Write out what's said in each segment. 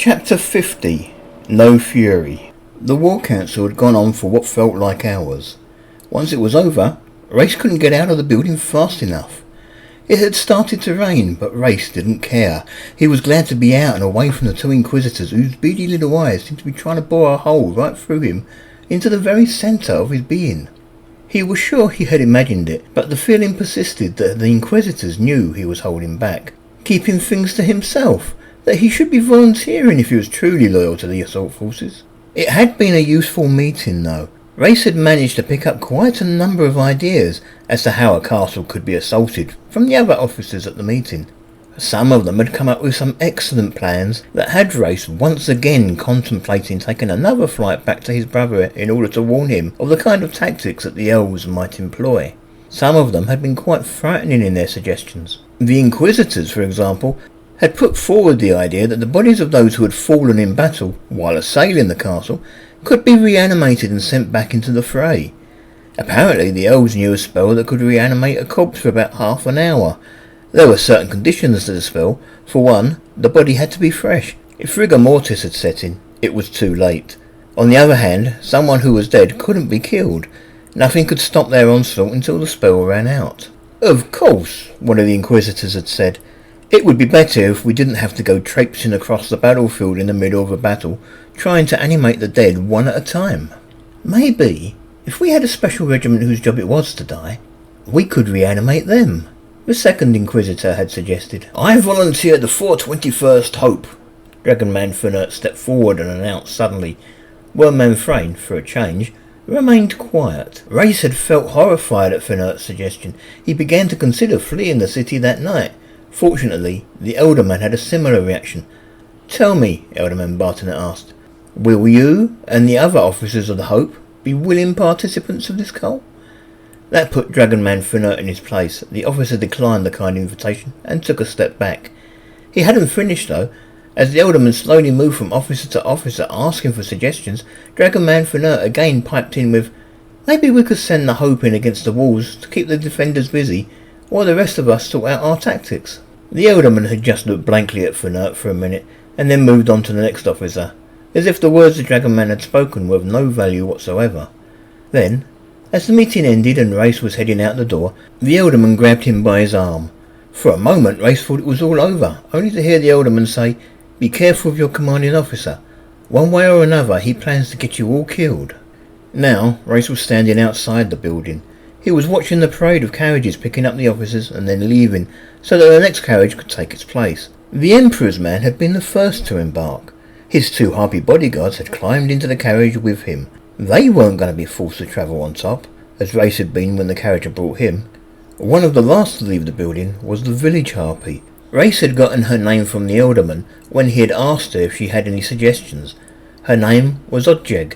Chapter 50. No Fury. The War Council had gone on for what felt like hours. Once it was over, Race couldn't get out of the building fast enough. It had started to rain, but Race didn't care. He was glad to be out and away from the two Inquisitors whose beady little eyes seemed to be trying to bore a hole right through him into the very centre of his being. He was sure he had imagined it, but the feeling persisted that the Inquisitors knew he was holding back, keeping things to himself, that he should be volunteering if he was truly loyal to the assault forces. It had been a useful meeting, though. Race had managed to pick up quite a number of ideas as to how a castle could be assaulted from the other officers at the meeting. Some of them had come up with some excellent plans that had Race once again contemplating taking another flight back to his brother in order to warn him of the kind of tactics that the elves might employ. Some of them had been quite frightening in their suggestions. The Inquisitors, for example, had put forward the idea that the bodies of those who had fallen in battle while assailing the castle could be reanimated and sent back into the fray. Apparently the elves knew a spell that could reanimate a corpse for about half an hour. There were certain conditions to the spell. For one, the body had to be fresh. If rigor mortis had set in, it was too late. On the other hand, someone who was dead couldn't be killed. Nothing could stop their onslaught until the spell ran out. Of course, one of the Inquisitors had said, it would be better if we didn't have to go traipsing across the battlefield in the middle of a battle, trying to animate the dead one at a time. Maybe, if we had a special regiment whose job it was to die, we could reanimate them, the second Inquisitor had suggested. I volunteer the 421st Hope. Dragonman Fenert stepped forward and announced suddenly. Wormman Frayne, for a change, remained quiet. Race had felt horrified at Fenert's suggestion. He began to consider fleeing the city that night. Fortunately, the Elderman had a similar reaction. Tell me, Elderman Bartonet asked, will you and the other officers of the Hope be willing participants of this call? That put Dragonman Fenert in his place. The officer declined the kind invitation and took a step back. He hadn't finished though. As the Elderman slowly moved from officer to officer asking for suggestions, Dragonman Fenert again piped in with, maybe we could send the Hope in against the walls to keep the defenders busy, while the rest of us sort out our tactics. The Elderman had just looked blankly at Fenert for a minute, and then moved on to the next officer, as if the words the Dragonman had spoken were of no value whatsoever. Then, as the meeting ended and Race was heading out the door, the Elderman grabbed him by his arm. For a moment Race thought it was all over, only to hear the Elderman say, be careful of your commanding officer. One way or another he plans to get you all killed. Now Race was standing outside the building. He was watching the parade of carriages picking up the officers and then leaving, so that the next carriage could take its place. The Emperor's man had been the first to embark. His two harpy bodyguards had climbed into the carriage with him. They weren't going to be forced to travel on top, as Race had been when the carriage had brought him. One of the last to leave the building was the village harpy. Race had gotten her name from the Elderman when he had asked her if she had any suggestions. Her name was Odjeg,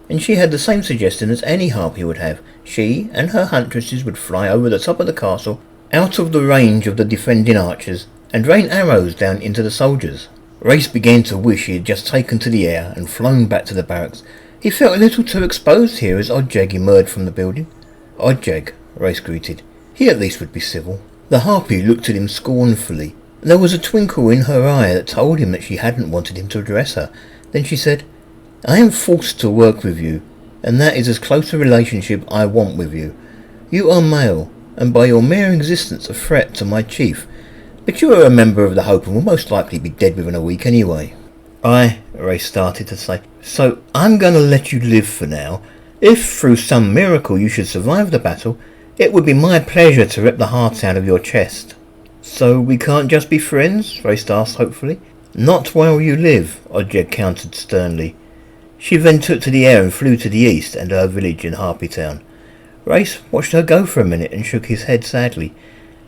and she had the same suggestion as any harpy would have. She and her huntresses would fly over the top of the castle, out of the range of the defending archers, and rain arrows down into the soldiers. Race began to wish he had just taken to the air and flown back to the barracks. He felt a little too exposed here as Odjeg emerged from the building. Odjeg, Race greeted. He at least would be civil. The harpy looked at him scornfully. There was a twinkle in her eye that told him that she hadn't wanted him to address her. Then she said, I am forced to work with you, and that is as close a relationship I want with you. You are male, and by your mere existence a threat to my chief, but you are a member of the Hope and will most likely be dead within a week anyway. Race started to say, so I'm going to let you live for now. If through some miracle you should survive the battle, it would be my pleasure to rip the heart out of your chest. So we can't just be friends? Race asked hopefully. Not while you live, Odjeg countered sternly. She then took to the air and flew to the east and her village in Harpy Town. Race watched her go for a minute and shook his head sadly.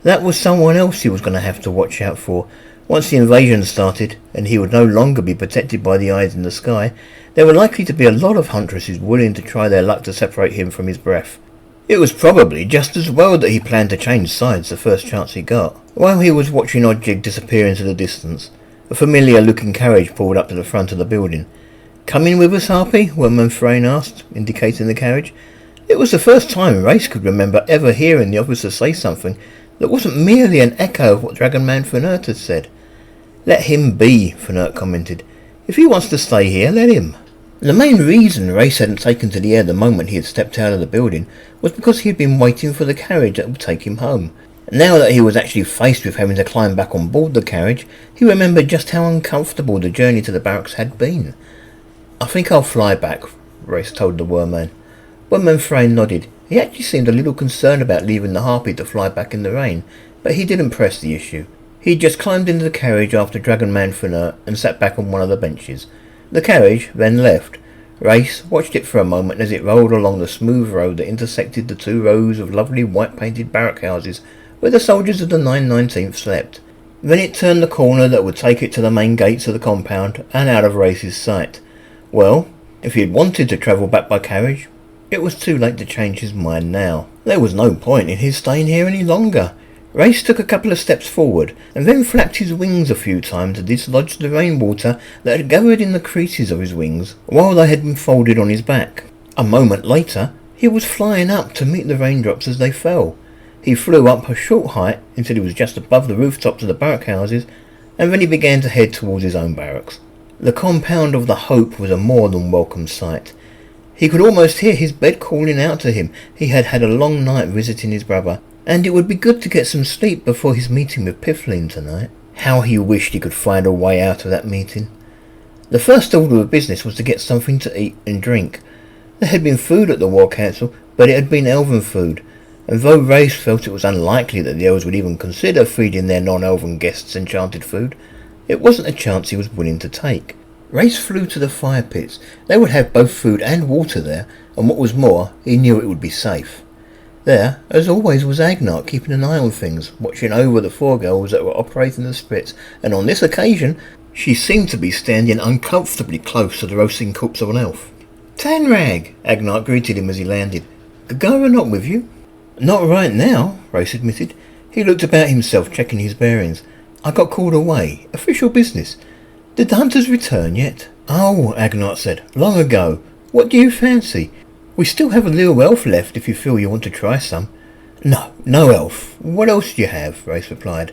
That was someone else he was going to have to watch out for. Once the invasion started, and he would no longer be protected by the eyes in the sky, there were likely to be a lot of huntresses willing to try their luck to separate him from his breath. It was probably just as well that he planned to change sides the first chance he got. While he was watching Odjeg disappear into the distance, a familiar-looking carriage pulled up to the front of the building. Coming with us, Harpy? Wormman Frayne asked, indicating the carriage. It was the first time Race could remember ever hearing the officer say something that wasn't merely an echo of what Dragonman Fenert had said. Let him be, Fenert commented. If he wants to stay here, let him. The main reason Race hadn't taken to the air the moment he had stepped out of the building was because he had been waiting for the carriage that would take him home. Now that he was actually faced with having to climb back on board the carriage, he remembered just how uncomfortable the journey to the barracks had been. "I think I'll fly back," Race told the Worman. Worman Frayne nodded. He actually seemed a little concerned about leaving the Harpy to fly back in the rain, but he didn't press the issue. He just climbed into the carriage after Dragonman Funner and sat back on one of the benches. The carriage then left. Race watched it for a moment as it rolled along the smooth road that intersected the 2 rows of lovely white-painted barrack houses where the soldiers of the 919th slept. Then it turned the corner that would take it to the main gates of the compound and out of Race's sight. Well, if he had wanted to travel back by carriage, it was too late to change his mind now. There was no point in his staying here any longer. Race took a couple of steps forward, and then flapped his wings a few times to dislodge the rainwater that had gathered in the creases of his wings while they had been folded on his back. A moment later, he was flying up to meet the raindrops as they fell. He flew up a short height until he was just above the rooftops of the barrack houses, and then he began to head towards his own barracks. The compound of the Hope was a more than welcome sight. He could almost hear his bed calling out to him. He had had a long night visiting his brother, and it would be good to get some sleep before his meeting with Piffling tonight. How he wished he could find a way out of that meeting. The first order of business was to get something to eat and drink. There had been food at the War Council, but it had been elven food, and though Race felt it was unlikely that the elves would even consider feeding their non-elven guests enchanted food, it wasn't a chance he was willing to take. Race flew to the fire pits. They would have both food and water there, and what was more, he knew it would be safe. There, as always, was Agnark keeping an eye on things, watching over the 4 girls that were operating the spits, and on this occasion, she seemed to be standing uncomfortably close to the roasting corpse of an elf. "Tanrag!" Agnark greeted him as he landed. "Gagara not with you?" "Not right now," Race admitted. He looked about himself, checking his bearings. "I got called away. Official business. Did the hunters return yet?" "Oh," Agnark said. "Long ago. What do you fancy? We still have a little elf left if you feel you want to try some." No elf. What else do you have?" Race replied.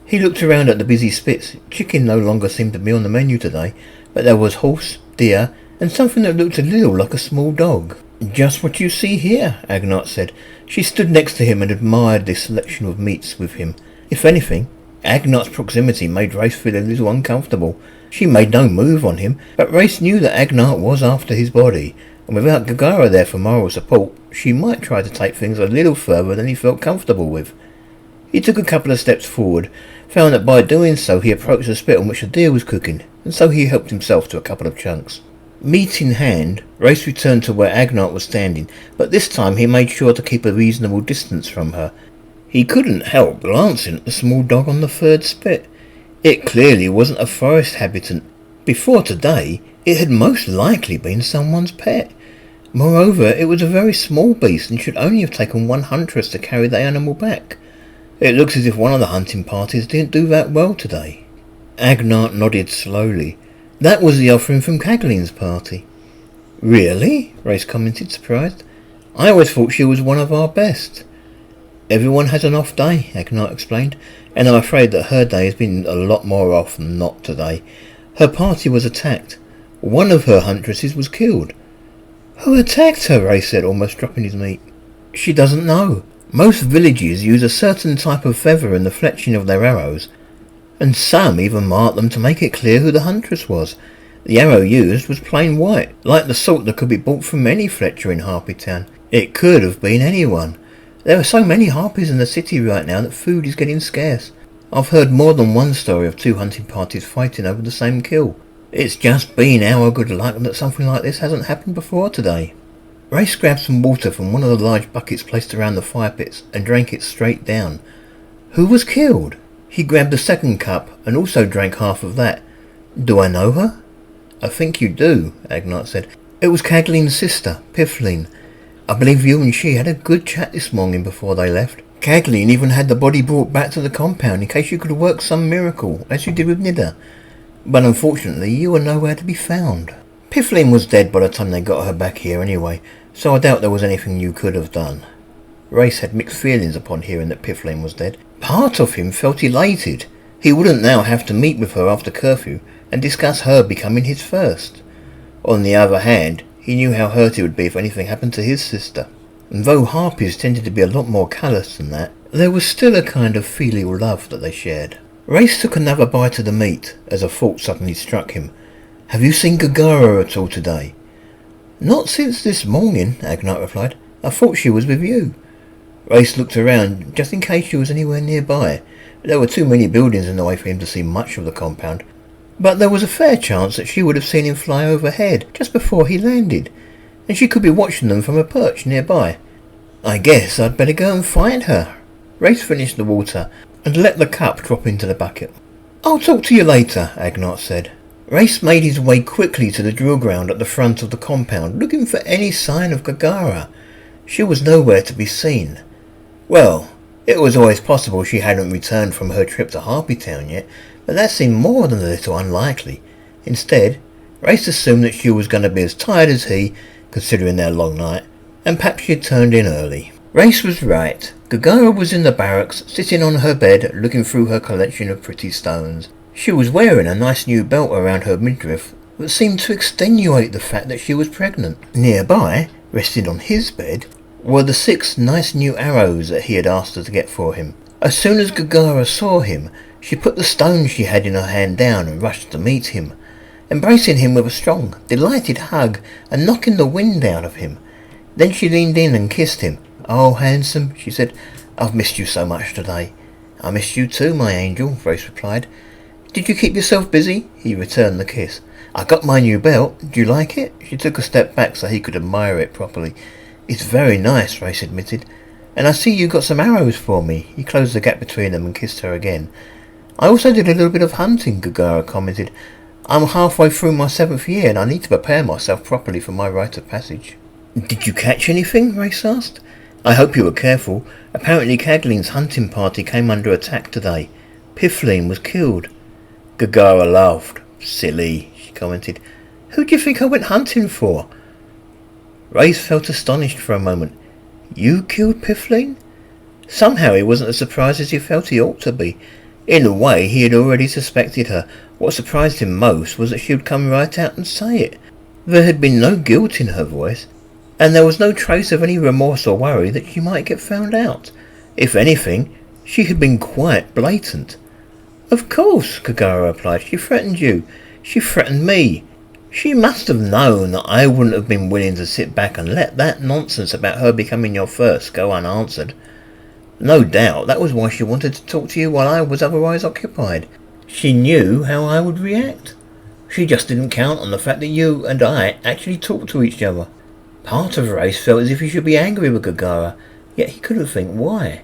He looked around at the busy spits. Chicken no longer seemed to be on the menu today, but there was horse, deer, and something that looked a little like a small dog. "Just what you see here," Agnark said. She stood next to him and admired this selection of meats with him. If anything, Agnark's proximity made Race feel a little uncomfortable. She made no move on him, but Race knew that Agnark was after his body, and without Gagara there for moral support, she might try to take things a little further than he felt comfortable with. He took a couple of steps forward, found that by doing so he approached the spit on which the deer was cooking, and so he helped himself to a couple of chunks. Meat in hand, Race returned to where Agnark was standing, but this time he made sure to keep a reasonable distance from her. He couldn't help glancing at the small dog on the 3rd spit. It clearly wasn't a forest habitant. Before today, it had most likely been someone's pet. Moreover, it was a very small beast and should only have taken one huntress to carry the animal back. It looks as if one of the hunting parties didn't do that well today. Agnark nodded slowly. That was the offering from Caglin's party. "Really?" Race commented, surprised. "I always thought she was one of our best." "Everyone has an off day," Agnark explained, "and I'm afraid that her day has been a lot more off than not today. Her party was attacked. One of her huntresses was killed." "Who attacked her?" Ray said, almost dropping his meat. "She doesn't know. Most villages use a certain type of feather in the fletching of their arrows, and some even mark them to make it clear who the huntress was. The arrow used was plain white, like the sort that could be bought from any fletcher in Harpy Town. It could have been anyone. There are so many harpies in the city right now that food is getting scarce. I've heard more than one story of 2 hunting parties fighting over the same kill. It's just been our good luck that something like this hasn't happened before today." Race grabbed some water from one of the large buckets placed around the fire pits and drank it straight down. "Who was killed?" He grabbed the 2nd cup and also drank half of that. "Do I know her?" "I think you do," Agnark said. "It was Caglin's sister, Piffling. I believe you and she had a good chat this morning before they left. Caglin even had the body brought back to the compound in case you could work some miracle, as you did with Nida. But unfortunately, you were nowhere to be found. Piffling was dead by the time they got her back here anyway, so I doubt there was anything you could have done." Race had mixed feelings upon hearing that Piffling was dead. Part of him felt elated. He wouldn't now have to meet with her after curfew, and discuss her becoming his first. On the other hand, he knew how hurt he would be if anything happened to his sister. And though harpies tended to be a lot more callous than that, there was still a kind of filial love that they shared. Race took another bite of the meat as a thought suddenly struck him. "Have you seen Gagara at all today?" "Not since this morning," Agnite replied. "I thought she was with you." Race looked around just in case she was anywhere nearby. There were too many buildings in the way for him to see much of the compound, but there was a fair chance that she would have seen him fly overhead just before he landed, and she could be watching them from a perch nearby. "I guess I'd better go and find her." Race finished the water and let the cup drop into the bucket. "I'll talk to you later," Agnite said. Race made his way quickly to the drill ground at the front of the compound, looking for any sign of Gagara. She was nowhere to be seen. Well, it was always possible she hadn't returned from her trip to Harpy Town yet, but that seemed more than a little unlikely. Instead, Race assumed that she was going to be as tired as he, considering their long night, and perhaps she had turned in early. Race was right. Gagara was in the barracks, sitting on her bed, looking through her collection of pretty stones. She was wearing a nice new belt around her midriff that seemed to extenuate the fact that she was pregnant. Nearby, resting on his bed, were the 6 nice new arrows that he had asked her to get for him. As soon as Gagara saw him, she put the stones she had in her hand down and rushed to meet him, embracing him with a strong, delighted hug and knocking the wind out of him. Then she leaned in and kissed him. "Oh, handsome," she said, "I've missed you so much today." "I missed you too, my angel," Race replied. "Did you keep yourself busy?" He returned the kiss. "I got my new belt. Do you like it?" She took a step back so he could admire it properly. "It's very nice," Race admitted. "And I see you got some arrows for me." He closed the gap between them and kissed her again. "I also did a little bit of hunting," Gagara commented. "I'm halfway through my 7th year and I need to prepare myself properly for my rite of passage." "Did you catch anything?" Race asked. "I hope you were careful. Apparently Caglin's hunting party came under attack today. Piffling was killed." Gagara laughed. "Silly," she commented. "Who do you think I went hunting for?" Race felt astonished for a moment. "You killed Piffling?" Somehow he wasn't as surprised as he felt he ought to be. In a way, he had already suspected her. What surprised him most was that she would come right out and say it. There had been no guilt in her voice, and there was no trace of any remorse or worry that she might get found out. If anything, she had been quite blatant. "Of course," Gagara replied. "She threatened you. She threatened me. She must have known that I wouldn't have been willing to sit back and let that nonsense about her becoming your first go unanswered. No doubt that was why she wanted to talk to you while I was otherwise occupied. She knew how I would react. She just didn't count on the fact that you and I actually talked to each other." Part of Race felt as if he should be angry with Gagara, yet he couldn't think why.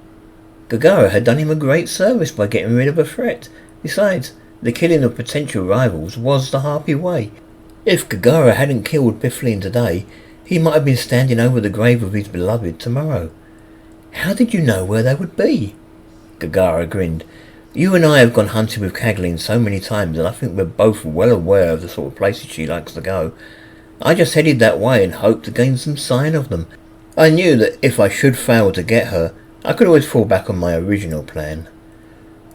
Gagara had done him a great service by getting rid of a threat. Besides, the killing of potential rivals was the Harpy way. If Gagara hadn't killed Piffling today, he might have been standing over the grave of his beloved tomorrow. "How did you know where they would be?" Gagara grinned. "You and I have gone hunting with Cagline so many times, and I think we're both well aware of the sort of places she likes to go. I just headed that way and hoped to gain some sign of them. I knew that if I should fail to get her, I could always fall back on my original plan."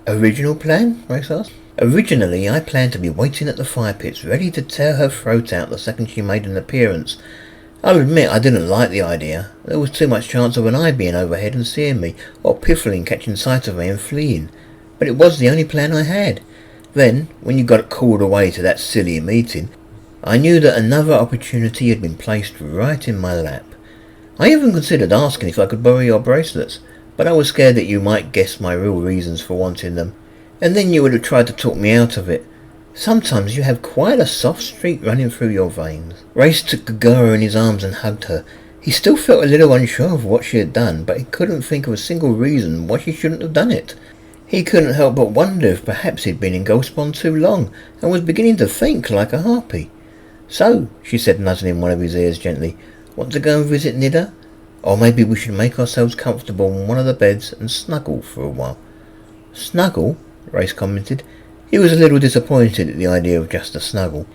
"Original plan?" Race asked. "Originally, I planned to be waiting at the fire pits, ready to tear her throat out the second she made an appearance. I'll admit I didn't like the idea. There was too much chance of an eye being overhead and seeing me, or Piffling catching sight of me and fleeing. But it was the only plan I had. Then, when you got called away to that silly meeting, I knew that another opportunity had been placed right in my lap. I even considered asking if I could borrow your bracelets, but I was scared that you might guess my real reasons for wanting them, and then you would have tried to talk me out of it. Sometimes you have quite a soft streak running through your veins." Race took Gagara in his arms and hugged her. He still felt a little unsure of what she had done, but he couldn't think of a single reason why she shouldn't have done it. He couldn't help but wonder if perhaps he'd been in Ghostbond too long, and was beginning to think like a harpy. "So," she said, nuzzling one of his ears gently, "want to go and visit Nida? Or maybe we should make ourselves comfortable on one of the beds and snuggle for a while." "Snuggle?" Race commented. He was a little disappointed at the idea of just a snuggle.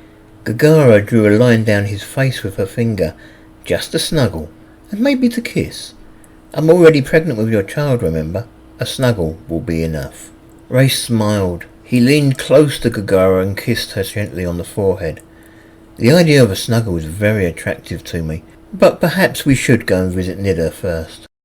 Gagara drew a line down his face with her finger. "Just a snuggle, and maybe to kiss. I'm already pregnant with your child, remember? A snuggle will be enough." Race smiled. He He leaned close to Gagara and kissed her gently on the forehead. The idea of a snuggle was very attractive to me, but perhaps we should go and visit Nida first.